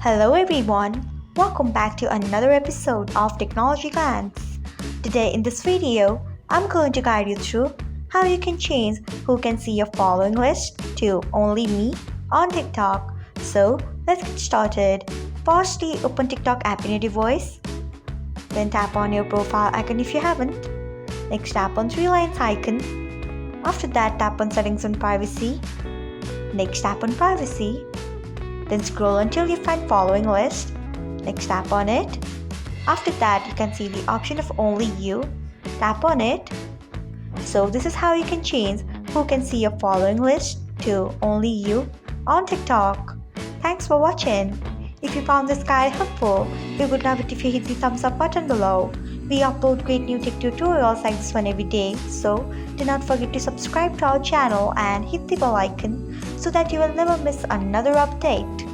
Hello everyone, welcome back to another episode of Technologyglance. Today in this video, I'm going to guide you through how you can change who can see your following list to only me on TikTok. So let's get started. Firstly, open TikTok app in your device. Then tap on your profile icon if you haven't. Next tap on three lines icon. After that, tap on settings and privacy. Next tap on privacy. Then scroll until you find following list. Next tap on it. After that, you can see the option of only you. Tap on it. So this is how you can change who can see your following list to only you on TikTok. Thanks for watching. If you found this guide helpful, we would love it if you hit the thumbs up button below. We upload great new tech tutorials like this one every day, so do not forget to subscribe to our channel and hit the bell icon so that you will never miss another update.